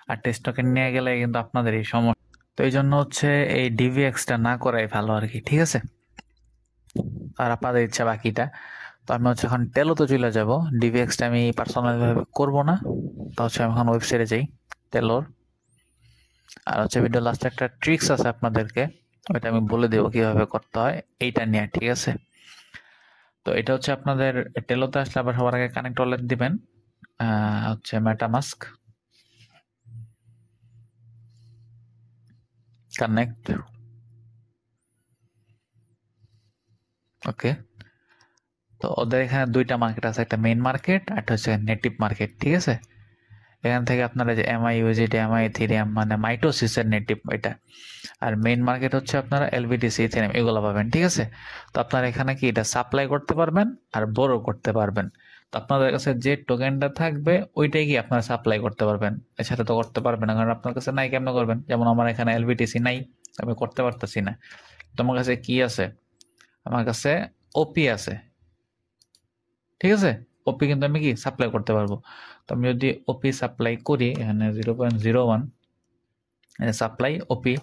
আর টেস্ট টোকেন নিয়ে গেলে কিন্তু আপনাদের এই সমস্যা। তো এই জন্য হচ্ছে এই ডিভিএক্সটা না করাই ভালো আর কি, ঠিক আছে। আর আপনাদের ইচ্ছা বাকিটা। তো আমি হচ্ছে এখন টেলোতে চলে যাব, ডিভিএক্সটা আমি পার্সোনালি ভাবে করবো না। তো হচ্ছে আমি এখন ওয়েবসাইটে যাই টেলোর। আর হচ্ছে ভিডিও লাস্টে একটা ট্রিক্স আছে আপনাদেরকে, ওইটা আমি বলে দেবো কিভাবে করতে হয় এইটা নিয়ে, ঠিক আছে। তো এটা হচ্ছে আপনাদের টেলোতে আসলে আবার সবার আগে কানেক্ট ওয়ালেট দিবেন, হচ্ছে মেটামাস্ক, কানেক্ট। ওকে, তো ওদের এখানে দুইটা মার্কেট আছে, একটা মেইন মার্কেট আর একটা হচ্ছে নেটিভ মার্কেট, ঠিক আছে। এখান থেকে আপনারা যে এমআই ইউজিটি, এমআই ইথেরিয়াম, মানে মাইটোসিসের নেটিভ এটা। আর মেইন মার্কেট হচ্ছে আপনারা এলবিটিসি, ইথেরিয়াম, এগুলো পাবেন, ঠিক আছে। তো আপনারা এখানে কি এটা সাপ্লাই করতে পারবেন আর বড় করতে পারবেন। তো আপনাদের কাছে যে টোকেনটা থাকবে ওইটাই কি আপনারা সাপ্লাই করতে পারবেন, এছাড়া তো করতে পারবেন না, কারণ আপনার কাছে নাই, কেমন করবেন। যেমন আমার এখানে এলবিটিসি নাই, আমি করতে পারতেছি না। তো আমার কাছে কি আছে, আমার কাছে ওপি আছে, ঠিক আছে। ওপি কিন্তু আমি কি সাপ্লাই করতে পারবো। তো আমি যদি ওপি সাপ্লাই করি, এখানে 0.01 সাপ্লাই ওপি,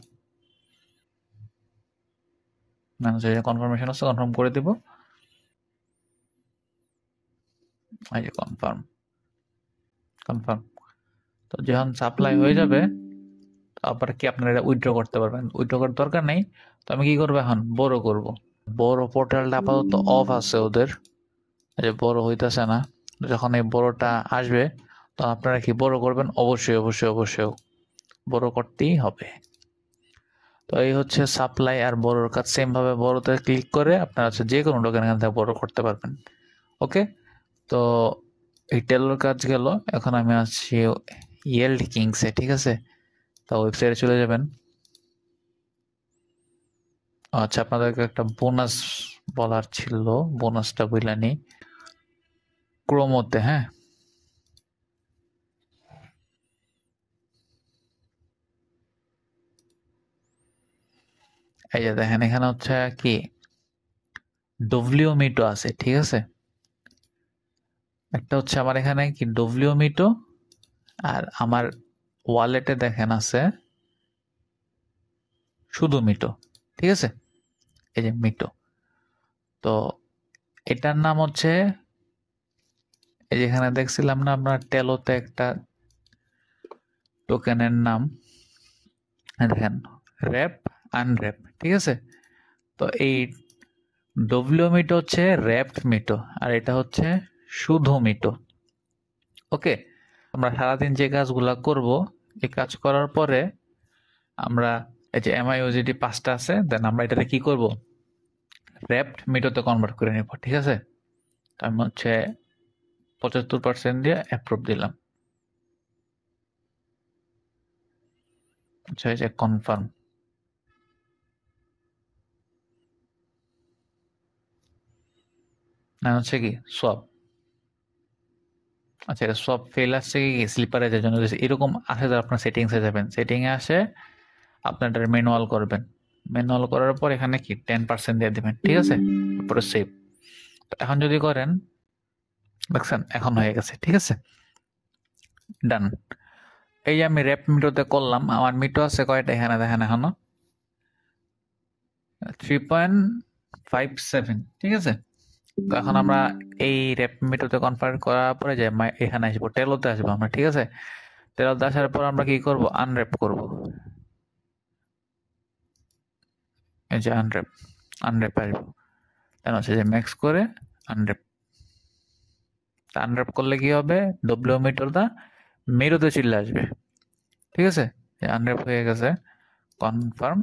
কনফার্মেশন আছে, কনফার্ম করে দিব। এই যে কনফার্ম, কনফার্ম। তো যখন সাপ্লাই হয়ে যাবে, আবার কি আপনারা এটা উইথড্র করতে পারবেন, উইথড্র করার দরকার নেই। তো আমি কি করবো, এখন বড় করব। বড় পোর্টালটা আপাতত অফ আছে ওদের, এই যে বড় হইতেছে না। যখন এই বড়টা আসবে, তো আপনারা কি বড় করবেন, অবশ্যই অবশ্যই অবশ্যই বড় করতেই হবে। তো এই হচ্ছে সাপ্লাই আর বড়োর কাজ, সেম ভাবে বড়তে ক্লিক করে আপনারা হচ্ছে যে কোনো টোকেন এখান থেকে বড় করতে পারবেন। ওকে, তো এই টেলোর কাজ গেল। এখন আমি আসছি ইয়েল্ড কিংসে, ঠিক আছে। তো তা ওয়েবসাইটে চলে যাবেন। আচ্ছা, আপনাদেরকে একটা বোনাস বলার ছিল, বোনাসটা বইলা নি ক্রোমোতে। হ্যাঁ, এই যে দেখেন এখানে হচ্ছে কি ডব্লিউ মিটো আছে, ঠিক আছে। একটা হচ্ছে আমার এখানে কি ডব্লিউ মিটো, আর আমার ওয়ালেটে দেখেন আছে শুধু মিটো, ঠিক আছে। এই যে মিটো, তো এটার নাম হচ্ছে, এই যেখানে দেখছিলাম না আপনার টেলোতে একটা টোকেনের নাম, দেখেন র্যাপ আনর্যাপ, ঠিক আছে। তো এই ডব্লিউ মিটো হচ্ছে র্যাপড মিটো, আর এটা হচ্ছে শুধু মিটো। ওকে, আমরা সারাদিন যে কাজগুলা করব, এই কাজ করার পরে আমরা এই যে এমআইওজিডি 5টা আছে, দেন আমরা এটাতে কি করব, র্যাপড মিটোতে কনভার্ট করে নিব, ঠিক আছে। তো আমি হচ্ছে 75% দিয়ে অ্যাপ্রুভ দিলাম। আচ্ছা, এই যে কনফার্ম, না হচ্ছে কি সোয়াপ। আচ্ছা, এটা সোয়াপ ফেল আসছে কি স্লিপারে যার জন্য এরকম আসে, যারা আপনার সেটিংসে যাবেন, সেটিংয়ে আসে আপনার এটা ম্যানুয়াল করবেন। ম্যানুয়াল করার পর এখানে কি 10% দিয়ে দেবেন, ঠিক আছে। তারপরে সেভ। এখন যদি করেন, দেখছেন এখন হয়ে গেছে, ঠিক আছে, ডান। এই যে আমি র্যাপ মিটোতে করলাম, আমার মিটো আছে কয়টা এখানে দেখেন এখনো 3.57, ঠিক আছে। তো এখন আমরা এই র্যাপ মিটোতে কনভার্ট করার পরে যে এখানে আসবো, টেলোতে আসবো আমরা, ঠিক আছে। টেলোতে আসার পর আমরা কি করব, আনর্যাপ করব। এই যে আনর্যাপ, আনর্যাপ আসবো, দেন হচ্ছে যে ম্যাক্স করে আনর্যাপ। আনর্যাপ করলে কি হবে, ডব্লিউ মিটারটা মেরুতে চলে আসবে, ঠিক আছে। আনর্যাপ হয়ে গেছে, কনফার্ম।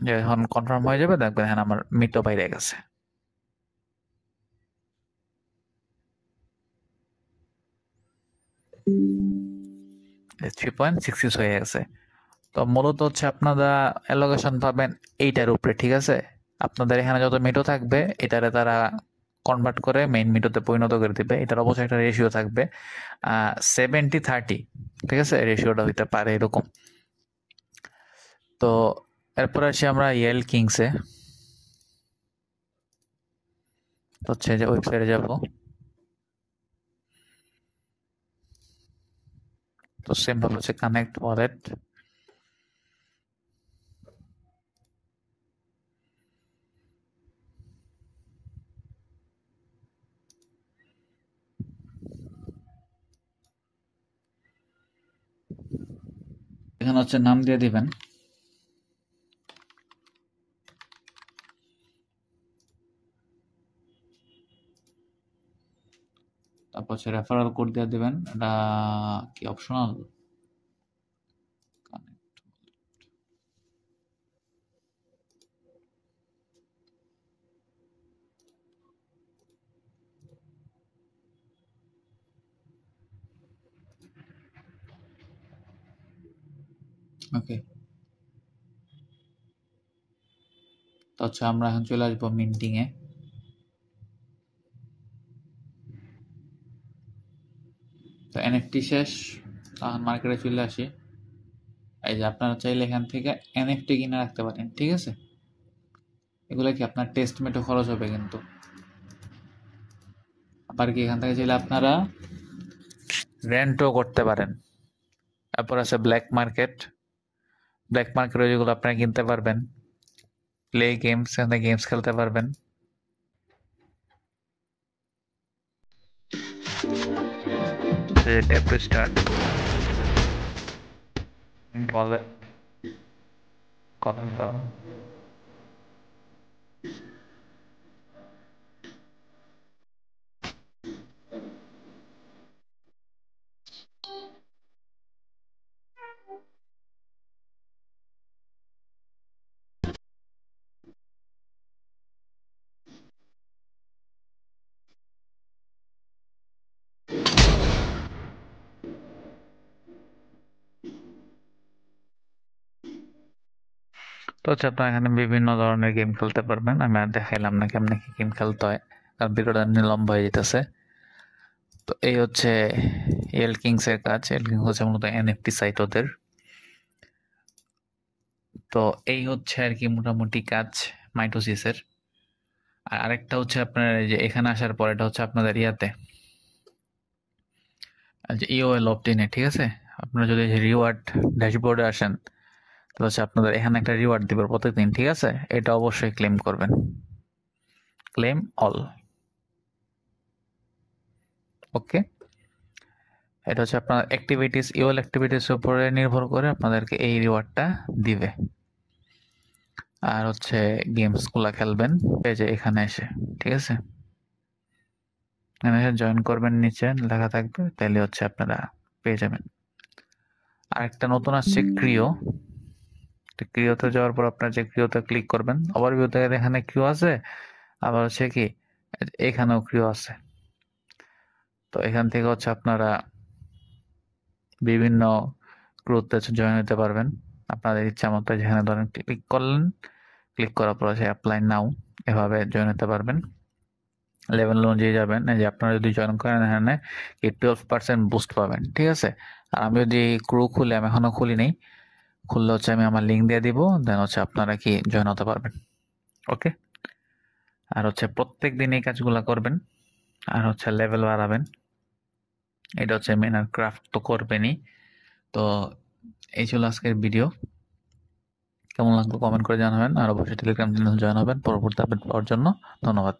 যখন কনফার্ম হয়ে যাবে দেখবেন হ্যাঁ আমার মিটো বাইরে গেছে। 3.66 হয়ে গেছে। তো মূলত হচ্ছে আপনারা অ্যালোকেশন পাবেন এইটার উপরে, ঠিক আছে। আপনাদের এখানে যত মিটো থাকবে এটারে তারা কনভার্ট করে মেইন মিটোতে পরিণত করে দিবে। এটার অবশ্যই একটা রেশিও থাকবে 70-30, ঠিক আছে, রেশিওটা হইতে পারে এরকম। তো এরপর আসি আমরা ইয়েল কিংসে, হচ্ছে যে ওয়েবসাইটে যাব। তো সেম ভাবে হচ্ছে কানেক্ট ওয়ালেট, এখানে হচ্ছে নাম দিয়ে দিবেন। তারপর হচ্ছে রেফারেল কোড দিয়ে দিবেন, এটা কি অপশনাল। ওকে, তো হচ্ছে আমরা এখন চলে আসবো মিন্টিং এ। তো এনএফটি শেষ, তখন মার্কেটে চলে আসি। এই যে আপনারা চাইলে এখান থেকে এনএফটি কিনে রাখতে পারেন, ঠিক আছে। এগুলো কি আপনার টেস্ট মেটে খরচ হবে কিন্তু। আবার কি এখান থেকে চাইলে আপনারা রেন্টও করতে পারেন। তারপর আছে ব্ল্যাক মার্কেট, ব্ল্যাক মার্কেটে যেগুলো আপনারা কিনতে পারবেন, প্লে গেমস, এখানে গেমস খেলতে পারবেন। ট্যাপ টু স্টার্ট, বলে কথা দাও। হচ্ছে আপনারা এখানে বিভিন্ন ধরনের গেম খেলতে পারবেন। আমি আর দেখাইলাম না কেমনে কি গেম খেলতে হয়, কারণ ভিডিওটা লম্বা হয়ে যেতেছে। তো এই হচ্ছে এল কিংস এর কাজ। এল কিংস হচ্ছে মূলত এনএফটি সাইট ওদের। তো এই হচ্ছে আর কি মোটামুটি কাজ মাইটোসিসের। আর আরেকটা হচ্ছে আপনার এই যে এখানে আসার পর এটা হচ্ছে আপনাদের ইয়াতে যে ইওএল অপটিনে, ঠিক আছে। আপনারা যদি রিওয়ার্ড ড্যাশবোর্ডে আসেন তাহলে হচ্ছে আপনাদের এখানে একটা রিওয়ার্ড দিবে প্রত্যেকদিন, ঠিক আছে। এটা অবশ্যই ক্লেম করবেন, ক্লেম অল। ওকে, এটা হচ্ছে আপনার অ্যাক্টিভিটিস, ইওএল অ্যাক্টিভিটিস উপরে নির্ভর করে আপনাদেরকে এই রিওয়ার্ডটা দিবে। আর হচ্ছে গেমস গুলা খেলবেন পেজে এখানে এসে, ঠিক আছে। এখানে এসে জয়েন করবেন, নিচে লেখা থাকবে, তাহলে হচ্ছে আপনারা পেয়ে যাবেন। আর একটা নতুন আসছে ক্রিও। ক্রিওতে যাওয়ার পর আপনার যে ক্রিওতে ক্লিক করবেন, ওভারভিউতে এখানে ক্রিও আছে, আবার হচ্ছে কি এখানেও ক্রিও আছে। তো এখান থেকে হচ্ছে আপনারা বিভিন্ন গ্রুপে জয়েন হতে পারবেন আপনাদের ইচ্ছা মতো। যেখানে ধরেন ক্লিক করলেন, ক্লিক করার পর হচ্ছে অ্যাপ্লাই নাও, এভাবে জয়েন হতে পারবেন। লেভেল অনুযায়ী যাবেন। এই যে আপনারা যদি জয়েন করেন এখানে 12% বুস্ট পাবেন, ঠিক আছে। আর আমি যদি ক্রু খুলে, আমি এখনো খুলি নেই, খুললে হচ্ছে আমি আমার লিঙ্ক দিয়ে দিব, দেন হচ্ছে আপনারা কি জয়েন হতে পারবেন। ওকে, আর হচ্ছে প্রত্যেক দিন এই কাজগুলা করবেন, আর হচ্ছে লেভেল বাড়াবেন। এটা হচ্ছে মেন। আর ক্রাফট তো করবেনই। তো এই ছিল আজকের ভিডিও। কেমন লাগলো কমেন্ট করে জানাবেন, আর অবশ্যই টেলিগ্রাম চ্যানেল জয়েন হবেন পরবর্তী আপডেট পাওয়ার জন্য। ধন্যবাদ।